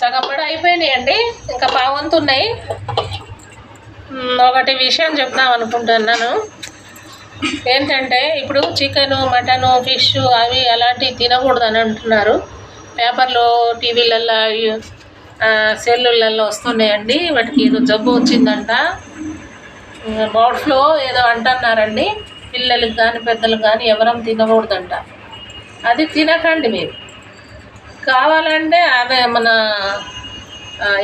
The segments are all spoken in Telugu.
సగం కూడా అయిపోయినాయండి, ఇంకా పావంతు ఉన్నాయి. ఒకటి విషయం చెప్దాం అనుకుంటున్నాను. ఏంటంటే ఇప్పుడు చికెను, మటను, ఫిష్ అవి అలాంటివి తినకూడదని అంటున్నారు. పేపర్లో, టీవీలల్లో, సెల్లులలో వస్తున్నాయండి. వాటికి ఏదో జబ్బు వచ్చిందంట, బర్డ్ ఫ్లూ ఏదో అంటున్నారండి. పిల్లలకి కానీ పెద్దలకు కానీ ఎవరం తినకూడదంట. అది తినకండి మీరు. కావాలంటే అదే మన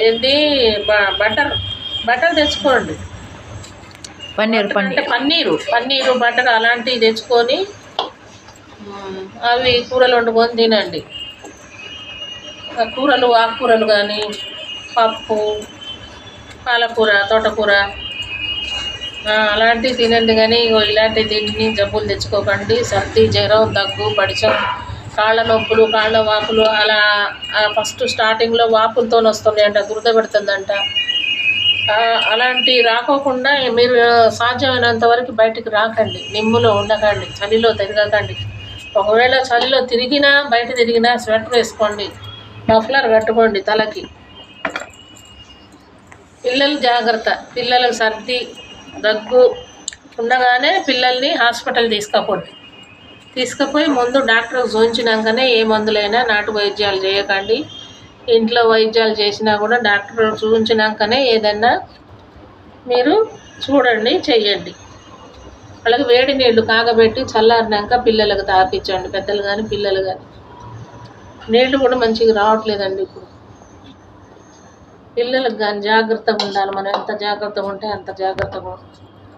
ఏంటి బటర్ తెచ్చుకోండి. పన్నీరు బటర్ అలాంటివి తెచ్చుకొని అవి కూరలు వండుకొని తినండి. కూరలు, ఆకుకూరలు కానీ, పప్పు, పాలకూర, తోటకూర అలాంటివి తినండి. కానీ ఇలాంటివి తిని జబ్బులు తెచ్చుకోకండి. సర్ది, జ్వరం, దగ్గు, పడిచం, కాళ్ళ నొప్పులు, కాళ్ళ వాపులు అలా ఫస్ట్ స్టార్టింగ్లో వాపులతో వస్తున్నాయంట, దురద పెడుతుందంట. అలాంటివి రాకోకుండా మీరు సాధ్యమైనంత వరకు బయటికి రాకండి. నిమ్ములో ఉండకండి, చలిలో తిరగకండి. ఒకవేళ చలిలో తిరిగినా, బయట తిరిగినా స్వెటర్ వేసుకోండి, మఫ్లర్ కట్టుకోండి తలకి. పిల్లలు జాగ్రత్త. పిల్లలకు సర్ది, దగ్గు ఉండగానే పిల్లల్ని హాస్పిటల్ తీసుకుపోయి ముందు డాక్టర్కి చూపించినాకనే ఏ మందులైనా నాటు వైద్యాలు చేయకండి. ఇంట్లో వైద్యాలు చేసినా కూడా డాక్టర్ చూపించినాకనే ఏదన్నా మీరు చూడండి, చెయ్యండి. వాళ్ళకి వేడి నీళ్ళు కాగబెట్టి చల్లారినాక పిల్లలకు తాపించండి, పెద్దలు కానీ పిల్లలు కానీ. నీళ్ళు కూడా మంచిగా రావట్లేదండి ఇప్పుడు. పిల్లలకు కానీ జాగ్రత్తగా ఉండాలి. మనం ఎంత జాగ్రత్తగా ఉంటే అంత జాగ్రత్తగా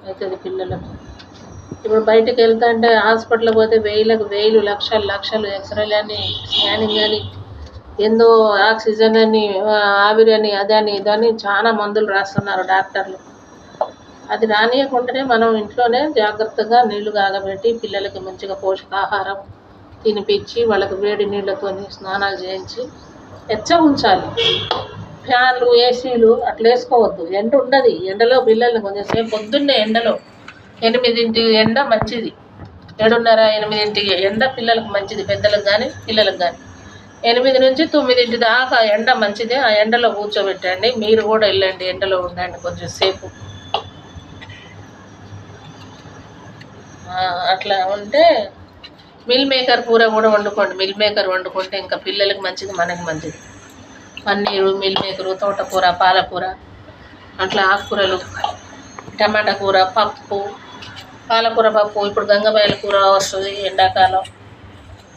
అవుతుంది పిల్లలకు. ఇప్పుడు బయటకు వెళ్తుంటే హాస్పిటల్కి పోతే వేలు, లక్షలు ఎక్స్రేలు అని, స్కానింగ్ అని, ఏందో ఆక్సిజన్ అని, ఆవిరి అని, అదని ఇదని చాలా మందులు రాస్తున్నారు డాక్టర్లు. అది రానియకుండానే మనం ఇంట్లోనే జాగ్రత్తగా నీళ్లు కాగబెట్టి పిల్లలకి మంచిగా పోషకాహారం తినిపించి వాళ్ళకి వేడి నీళ్ళతో స్నానాలు చేయించి ఉంచాలి. ఫ్యాన్లు, ఏసీలు అట్లా వేసుకోవద్దు. ఎండ ఉండదు. ఎండలో పిల్లల్ని కొంచెంసేపు పొద్దున్నే ఎండలో 8 ఎండ మంచిది. 7:30, 8 ఎండ పిల్లలకు మంచిది, పెద్దలకు కానీ పిల్లలకు కానీ. 8 నుంచి 9 దాకా ఎండ మంచిదే. ఆ ఎండలో కూర్చోబెట్టండి. మీరు కూడా వెళ్ళండి, ఎండలో ఉండండి కొంచెం సేపు. అట్లా ఉంటే మిల్ మేకర్ కూర కూడా వండుకోండి. మిల్ మేకర్ వండుకుంటే ఇంకా పిల్లలకి మంచిది, మనకి మంచిది. పన్నీరు, మిల్ మేకరు, తోటకూర, పాలకూర, అట్లా ఆకుకూరలు, టమాటా కూర, పప్పు, పాలకూర పప్పు. ఇప్పుడు గంగబాయల కూర వస్తుంది ఎండాకాలం.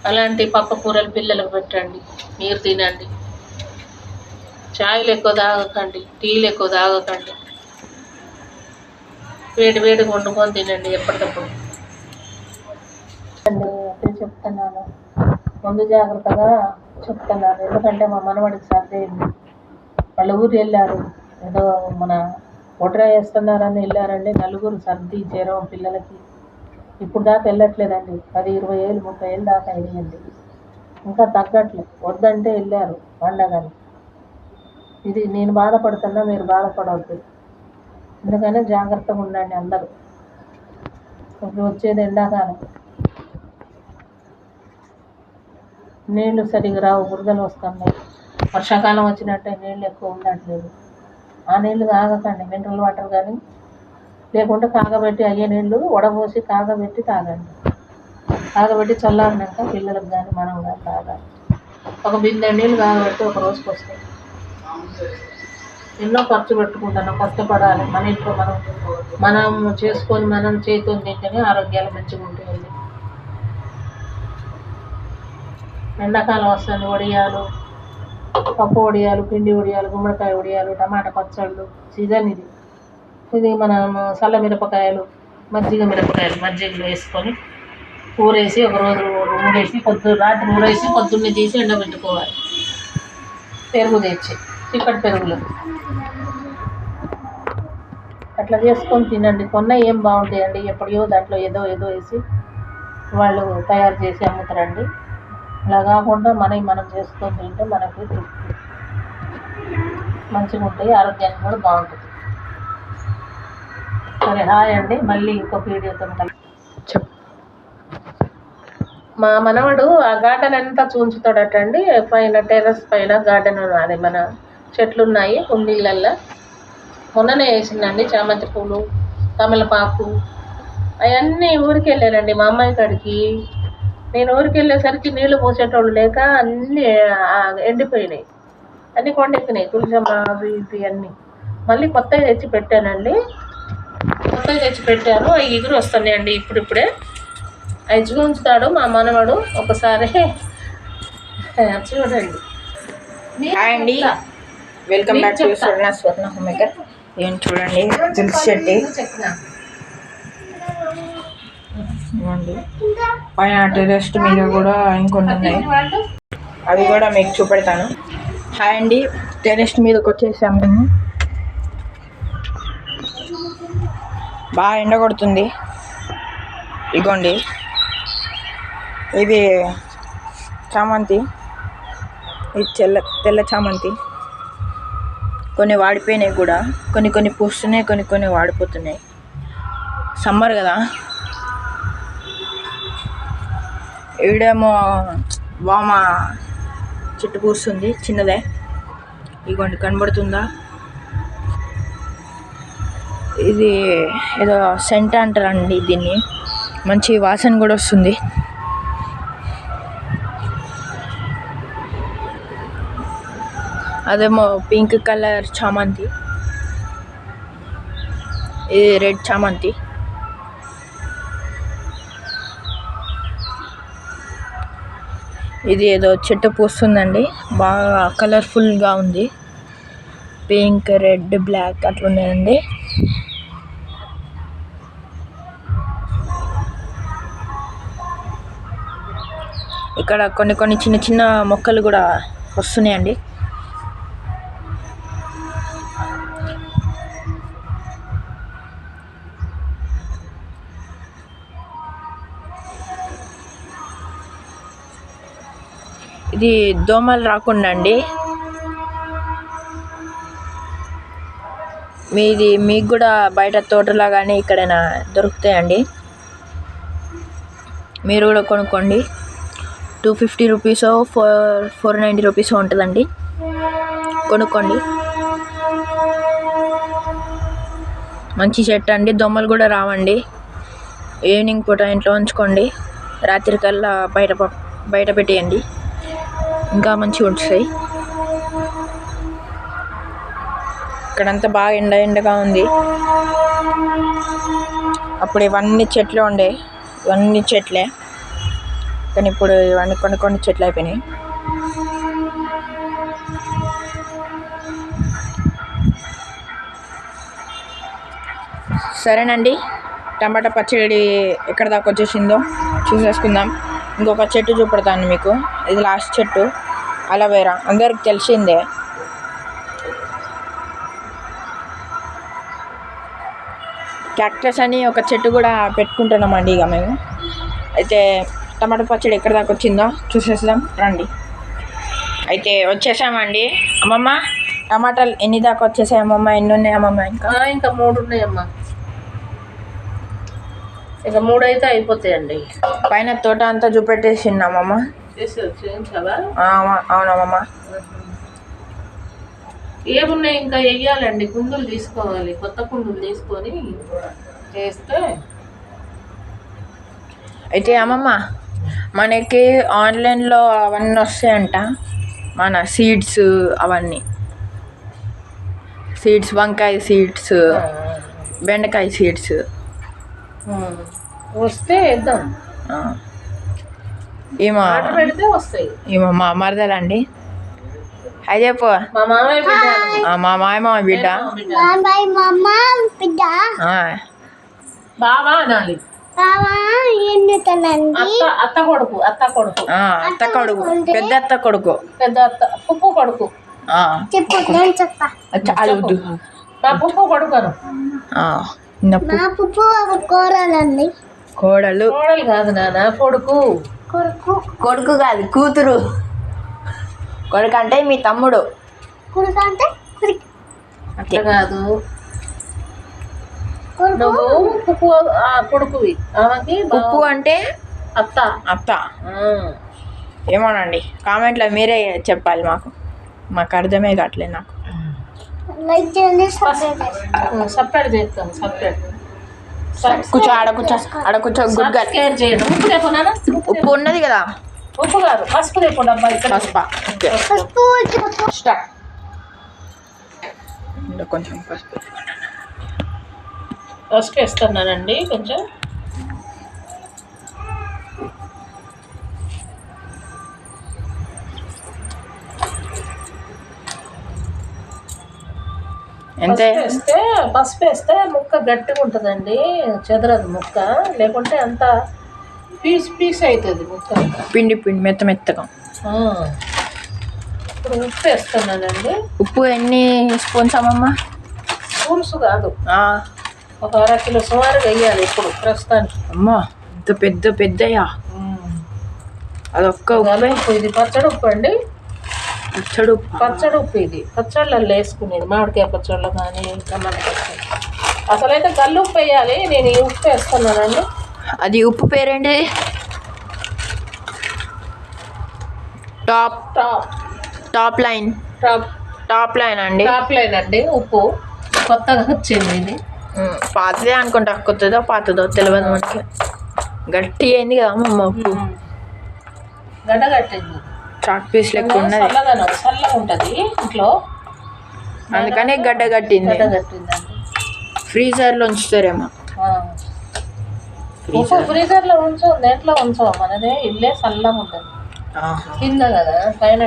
అలాంటి పప్పు కూరలు పిల్లలకు పెట్టండి, మీరు తినండి. చాయ్లు ఎక్కువ తాగకండి, టీలు ఎక్కువ తాగకండి. వేడిగా వండుకొని తినండి ఎప్పటికప్పుడు. అదే చెప్తున్నాను, ముందు జాగ్రత్తగా చెప్తున్నాను. ఎందుకంటే మా మనవడికి సర్ది అయింది. వాళ్ళ ఊరు వెళ్ళారు, ఏదో మన ఒడ్రా వేస్తున్నారని వెళ్ళారండి. 4 సర్ది, జ్వరం పిల్లలకి. ఇప్పుడు దాకా వెళ్ళట్లేదండి. 10, 20 ఏళ్ళు, 30 ఏళ్ళు దాకా అయ్యింది, ఇంకా తగ్గట్లేదు. వద్దంటే వెళ్ళారు పండగని. ఇది నేను బాధపడుతున్నా, మీరు బాధపడవద్దు. అందుకనే జాగ్రత్తగా ఉండండి అందరూ. ఇప్పుడు వచ్చేది ఎండాకాలం, నీళ్లు సరిగా రావు, బురదలు వస్తున్నాయి. వర్షాకాలం వచ్చినట్టే నీళ్ళు ఎక్కువ ఉండట్లేదు. ఆ నీళ్ళు తాగకండి, మినరల్ వాటర్ కానీ, లేకుంటే కాగబెట్టి అయ్యే నీళ్ళు వడపోసి కాగబెట్టి తాగండి. కాగబెట్టి చల్లారినాక పిల్లలకు కానీ మనం కానీ తాగాలి. ఒక బిందె నీళ్ళు కాగబెట్టి ఒక రోజుకి వస్తాయి. ఎన్నో ఖర్చు పెట్టుకుంటున్నాం, కష్టపడాలి. మన ఇంట్లో మనం చేసుకొని మనం చేతితో తింటేనే ఆరోగ్యాలు మంచిగా ఉంటాయండి. ఎండాకాలం వస్తుంది, వడియాలు, పప్పు వడియాలు, పిండి వడియాలు, గుమ్మడికాయ వడియాలు, టమాటా పచ్చళ్ళు సీజన్ ఇది మనం చల్ల మిరపకాయలు, మజ్జిగలో వేసుకొని ఊరేసి ఒకరోజు ఊరేసి రాత్రి ఊరేసి పొద్దున్నే తీసి ఎండబెట్టుకోవాలి. పెరుగు తెచ్చి చిక్కటి పెరుగులో అట్లా చేసుకొని తినండి. కొన్న ఏం బాగుంటాయండి, ఎప్పుడో దాంట్లో ఏదో వేసి వాళ్ళు తయారు చేసి అమ్ముతారండి. అలా కాకుండా మనం చేసుకొని తింటే మనకి తృప్తి, మంచిగా ఉంటాయి, ఆరోగ్యానికి కూడా బాగుంటుంది. సరే, హాయ్ అండి. మళ్ళీ ఇంకొక వీడియోతో మా మనవడు ఆ గార్డెన్ అంతా చూంచుతాడటండి. పైన టెర్రస్ పైన గార్డెన్ అది మన చెట్లు ఉన్నాయి కుండీలల్లో. మొన్ననే వేసిందండి చామంతి పూలు, తమలపాకు అవన్నీ ఊరికి వెళ్ళానండి మా అమ్మాయి కాడికి. నేను ఊరికి వెళ్ళేసరికి నీళ్లు పోసేటోళ్ళు లేక అన్నీ ఎండిపోయినాయి, అన్నీ కొండెక్కినాయి. తులసమ్మ అవి ఇవి అన్నీ మళ్ళీ కొత్తవి తెచ్చి పెట్టానండి. కొత్తవి తెచ్చి పెట్టాను, అవి ఎగురు వస్తున్నాయండి ఇప్పుడిప్పుడే. అవి చూంచుతాడు మా మనవడు ఒకసారి. చూడండి. హాయ్ అండి, welcome back to Swarna home maker. ఏం చూడండి తులసి చెట్టు ఇవ్వండి. పైన టెరెస్ట్ మీద కూడా ఇంకొన్ని ఉన్నాయి, అవి కూడా మీకు చూపెడతాను. హాయ్ అండి, టెరెస్ట్ మీదకి వచ్చేసాం మేము. బాగా ఎండ కొడుతుంది. ఇగోండి ఇది చామంతి, ఇది తెల్ల చామంతి. కొన్ని వాడిపోయినాయి కూడా, కొన్ని పూస్తున్నాయి, కొన్ని వాడిపోతున్నాయి. సమ్మర్ కదా. ఈడేమో వామ చెట్టు పూస్తుంది చిన్నదే, ఇగోండి కనబడుతుందా. ఇది ఏదో సెంట్ అంటారండి దీన్ని, మంచి వాసన కూడా వస్తుంది. అదేమో పింక్ కలర్ చామంతి, ఇది రెడ్ చామంతి. ఇది ఏదో చెట్టు పూస్తుందండి, బాగా కలర్ఫుల్గా ఉంది. పింక్, రెడ్, బ్లాక్ అట్లా ఉన్నాయండి. ఇక్కడ కొన్ని చిన్న చిన్న మొక్కలు కూడా వస్తున్నాయండి. ఇది దోమలు రాకుండా అండి. మీకు కూడా బయట తోటలా కానీ ఎక్కడైనా దొరుకుతాయండి, మీరు కూడా కొనుక్కోండి. 250 రూపీస్, 490 రూపీస్ ఉంటుందండి, కొనుక్కోండి. మంచి చెట్టు అండి, దోమలు కూడా రావండి. ఈవినింగ్ పూట ఇంట్లో ఉంచుకోండి, రాత్రికల్లా బయట పెట్టేయండి, ఇంకా మంచిగా ఉంటాయి. ఇక్కడంతా బాగా ఎండగా ఉంది. అప్పుడు ఇవన్నీ చెట్లు ఉండే, ఇవన్నీ చెట్లే, కానీ ఇప్పుడు ఇవన్నీ కొన్ని చెట్లు అయిపోయినాయి. సరేనండి, టమాటా పచ్చడి ఎక్కడ దాకా వచ్చేసిందో చూసేసుకుందాం. ఇంకొక చెట్టు చూపెడతాను మీకు, ఇది లాస్ట్ చెట్టు, అలోవేరా, అందరికి తెలిసిందే. క్యాక్టస్ అని ఒక చెట్టు కూడా పెట్టుకుంటున్నామండి ఇక మేము. అయితే టమాటా పచ్చడి ఎక్కడ దాకా వచ్చిందో చూసేద్దాం రండి. అయితే వచ్చేసామండి. అమ్మమ్మ, టమాటాలు ఎన్ని దాకా వచ్చేసాయి అమ్మమ్మ? ఎన్ని ఉన్నాయి అమ్మమ్మ? ఇంకా 3 ఉన్నాయమ్మా. ఇక 3 అయితే అయిపోతాయండి. పైన తోట అంతా చూపెట్టేసిందమ్మమ్మ. అవునమ్మమ్మ. ఏమున్నాయి ఇంకా వెయ్యాలండి, కుందులు తీసుకోవాలి, కొత్త కుందులు తీసుకొని చేస్తే. అయితే అమ్మమ్మ, మనకి ఆన్లైన్లో అవన్నీ వస్తాయంట, మన సీడ్స్, అవన్నీ సీడ్స్, వంకాయ సీడ్స్, బెండకాయ సీడ్స్ వస్తే వేద్దాం. పెడితే వస్తాయి. మా మరదలండి. అది చెప్పు. మా మామయ్య బిడ్డ. మా మామయ్య బిడ్డ. బావా అనాలి. అత్త కొడుకు. పెద్ద అత్త కొడుకు. పుప్పు కొడుకు. మా పుప్పు కొడుకు. కోడలు కాదు నాన్న, కొడుకు. కొడుకు కాదు, కూతురు. కొడుకు అంటే మీ తమ్ముడు. అట్లా కాదు, నువ్వు పుప్పు కొడుకువి. ఆమెకి పుప్పు అంటే అత్త. అత్త. ఏమోనండి, కామెంట్లో మీరే చెప్పాలి. మాకు అర్థమే కావట్లేదు. నాకు సపరేట్ చేస్తాను. సపరేట్ కూర్చో, ఆడ కూర్చో. Good girl. కేర్ చేయడం. ఉప్పు లేకున్నా, ఉప్పు ఉన్నది కదా. ఉప్పు కాదు, పసుపు లేకుండా అబ్బాయి. పసుపా? స్టార్ట్. కొంచెం పసుపు వేస్తున్నానండి కొంచెం. పసుపు వేస్తే ముక్క గట్టిగా ఉంటుందండి, చెదరదు ముక్క. లేకుంటే అంత పీస్ అవుతుంది ముక్క. పిండి మెత్తగా. ఇప్పుడు ఉప్పు వేస్తున్నానండి. ఉప్పు ఎన్ని స్పూన్స్ అమ్మమ్మ? స్పూన్స్ కాదు, ఒక 1/2 కిలో సుమారుగా వేయాలి ఇప్పుడు ప్రస్తుతానికి. అమ్మా, ఇంత పెద్దయా? అదొక్క ఉప్పు. ఇది పచ్చడి ఉప్పు అండి. పచ్చడి ఉప్పు ఇది. పచ్చళ్ళల్లో వేసుకునేది, మామిడికాయ పచ్చళ్ళు కానీ టమాటా పచ్చడి. అసలైతే గల్లు ఉప్పు వేయాలి, నేను ఈ ఉప్పు వేస్తున్నానండి. అది ఉప్పు పేరేంటి? టాప్ లైన్ అండి. టాప్ లైన్ అండి ఉప్పు. కొత్తగా వచ్చింది ఇది. పాతదే అనుకుంటా. పాతదో తెలియదు మనకి. గట్టి అయింది కదా అమ్మమ్మ ఉప్పు. గడ్డ కట్టింది. చాక్ పీస్ లెక్క ఉన్నది. చల్లగా ఉంటుంది ఇంట్లో, అందుకని గడ్డ కట్టింది. ఫ్రీజర్లో ఉంచుతారేమో. ఫ్రీజర్లో ఉంచు, దేంట్లో ఉంచవు. మనదే ఇల్లే చల్లగా ఉంటుంది. కింద కదా, పైన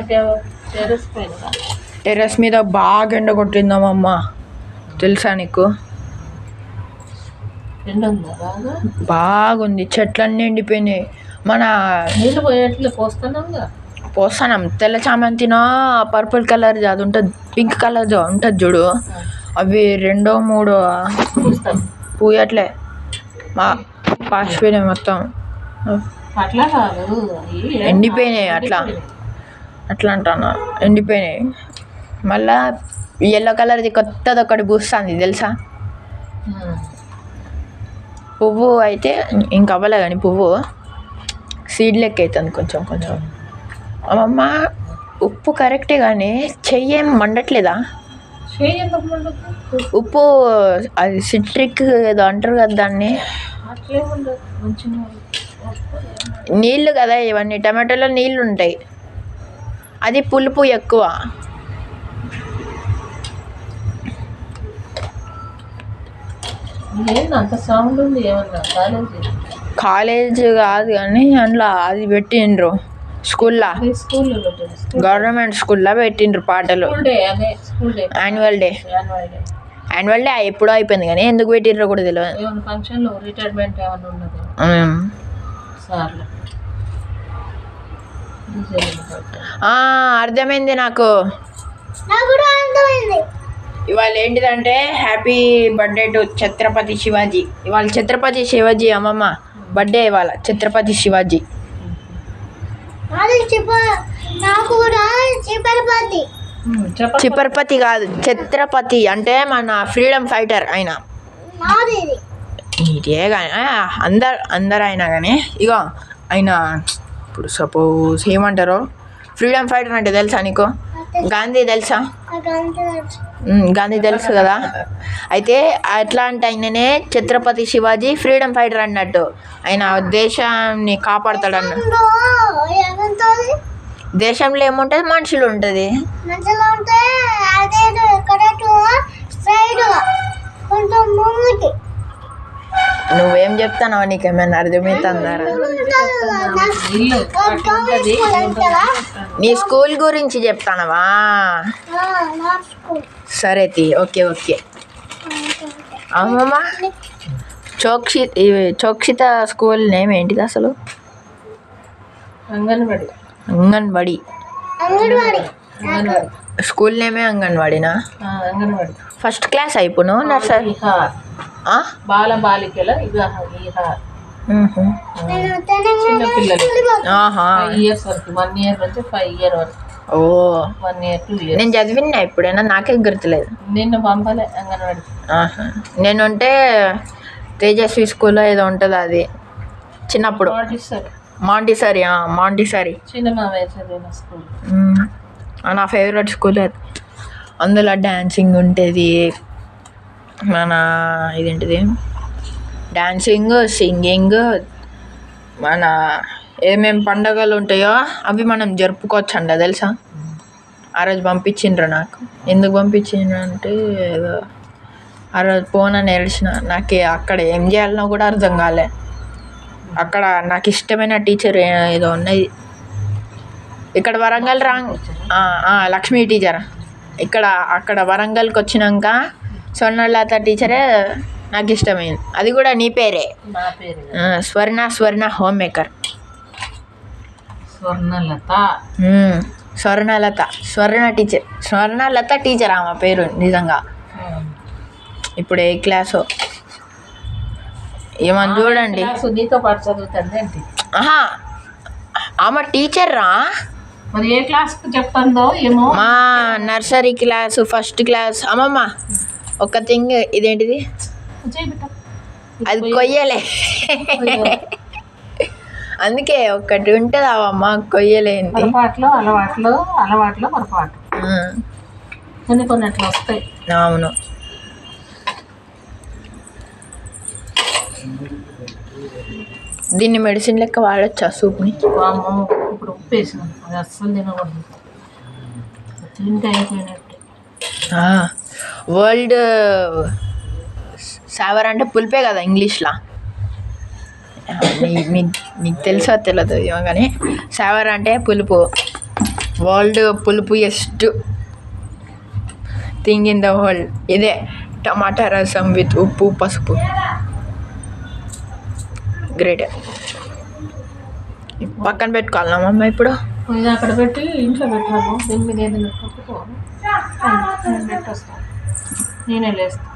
టెర్రస్ మీద బాగా ఎండ కొట్టిందమ్మమ్మ, తెలుసా నీకు? బాగుంది. చెట్లన్నీ ఎండిపోయినాయి. మన నీళ్ళు పోయేట్లు పోస్తాం. తెల్ల చామంతినో పర్పుల్ కలర్ అది ఉంటుంది, పింక్ కలర్ ఉంటుంది చూడు, అవి 2, 3 పూయట్లే. పాసిపోయినాయి మొత్తం. అట్లా కాదు, ఎండిపోయినాయి. అట్లా అంటున్నా, ఎండిపోయినాయి. మళ్ళా ఎల్లో కలర్ది కొత్తది ఒకటి పూస్తుంది తెలుసా? పువ్వు అయితే ఇంకా అవ్వలే, కానీ పువ్వు సీడ్ లెక్క అవుతుంది కొంచెం. అమ్మమ్మ, ఉప్పు కరెక్టే కానీ చెయ్యి ఏం మండట్లేదా? ఉప్పు అది సిట్రిక్ ఏదో అంటారు కదా దాన్ని. నీళ్ళు కదా ఇవన్నీ, టమాటోలో నీళ్ళు ఉంటాయి. అది పులుపు ఎక్కువ. అంత సౌండ్ ఉంది. ఏమన్నా కాలేజ్ కాదు కానీ అందులో అది పెట్టిండ్రు స్కూల్లో. గవర్నమెంట్ స్కూల్లో పెట్టిండ్రు పాటలు. యాన్యువల్ డే ఎప్పుడో అయిపోయింది కానీ ఎందుకు పెట్టిండ్రో కూడా తెలియదు. అర్థమైంది నాకు. ఇవాళ ఏంటిదంటే happy birthday to Chhatrapati Shivaji. ఇవాళ ఛత్రపతి శివాజీ అమ్మమ్మ బర్త్డే. ఇవాళ ఛత్రపతి శివాజీ. చిపర్పతి కాదు, ఛత్రపతి అంటే మన ఫ్రీడమ్ ఫైటర్ ఆయన. ఇదే కానీ అందరు అయినా కానీ ఇగో ఆయన ఇప్పుడు సపోజ్ ఏమంటారో ఫ్రీడమ్ ఫైటర్ అంటే తెలుసా నీకు? గాంధీ తెలుసా? గాంధీ తెలుసు కదా. అయితే అట్లా అంటే ఆయననే ఛత్రపతి శివాజీ ఫ్రీడమ్ ఫైటర్ అన్నట్టు. ఆయన దేశాన్ని కాపాడతాడు అన్న. దేశంలో ఏముంటుంది? మనుషులు ఉంటుంది. నువ్వేం చెప్తానో నీకేమైనా అర్థమవుతుందారా? నీ స్కూల్ గురించి చెప్తానవా? సరే ఓకే. అమ్మమ్మ, చోక్షిత స్కూల్ నేమ్ ఏంటిది అసలు? అంగన్వాడి. స్కూల్ నేమే అంగన్వాడినా? ఫస్ట్ క్లాస్ అయిపోను నర్సరీ. బాలబాలికల చిన్న పిల్లలు 5 years వరకు, 1 year నుంచి 5 year వరకు. 1 year 2 years. నేను చదివినా ఎప్పుడైనా, నాకే గుర్తులేదు. నిన్ను పంపలే అంగన్వాడి. నేనుంటే తేజస్వి స్కూల్లో ఏదో ఉంటుంది అది చిన్నప్పుడు. మాంటిసరీ సినిమా వేసేది స్కూల్. నా ఫేవరెట్ స్కూల్ అది. అందులో డ్యాన్సింగ్ ఉంటుంది, మన ఇదేంటిది డ్యాన్సింగ్, సింగింగ్, మన ఏమేమి పండగలు ఉంటాయో అవి మనం జరుపుకోవచ్చు అంట తెలుసా. ఆ రోజు పంపించిండ్రు నాకు. ఎందుకు పంపించిండ్రు అంటే ఏదో ఆ రోజు పోనని ఏడ్చిన. నాకు అక్కడ ఏం చేయాలనో కూడా అర్థం కాలే. అక్కడ నాకు ఇష్టమైన టీచర్ ఏదో ఉన్నది. ఇక్కడ వరంగల్ లక్ష్మీ టీచర్. అక్కడ వరంగల్కి వచ్చినాక స్వర్ణలత టీచరే నాకు ఇష్టమైంది. అది కూడా నీ పేరే, నా పేరు స్వర్ణ హోమ్ మేకర్. స్వర్ణలత టీచర్ ఆమె పేరు నిజంగా. ఇప్పుడు ఏ క్లాసు ఏమని చూడండి. నీతో పాటు చదువుతుంది. ఆమె టీచర్ రా. మరి ఏ క్లాస్కి చెప్తుందో ఏమో. మా నర్సరీ క్లాసు, ఫస్ట్ క్లాస్. అమ్మమ్మ ఒక థింగ్, ఇదేంటిది అది కొయ్యలే. అందుకే ఒకటి ఉంటుంది అవమ్మ కొయ్యలేంది. అలవాట్లు పొరపాటు కొన్ని అట్లా వస్తాయి. అవును. దీన్ని మెడిసిన్ లెక్క వాడచ్చా సూప్ని? ఇప్పుడు ఉప్పు వేసినాం, అది అస్సలు తినకూడదు. తింటే అయిపోయినట్టు. వరల్డ్ సావర్ అంటే పులిపే కదా ఇంగ్లీష్లో. నీకు తెలుసో తెలియదు ఏమో కానీ సావర్ అంటే పులుపు. వరల్డ్ పులుపు ఎస్ట్ థింగ్ ఇన్ ద వరల్డ్ ఇదే టమాటా రసం విత్ ఉప్పు, పసుపు. గ్రేట్. పక్కన పెట్టుకోవాలమ్మా ఇప్పుడు. ఇది అక్కడ పెట్టి ఇంట్లో పెట్టాము. దీని మీద ఏదైనా పట్టుకోవాలి. నేను పెట్టొస్తాను, నేనే లేస్తాను.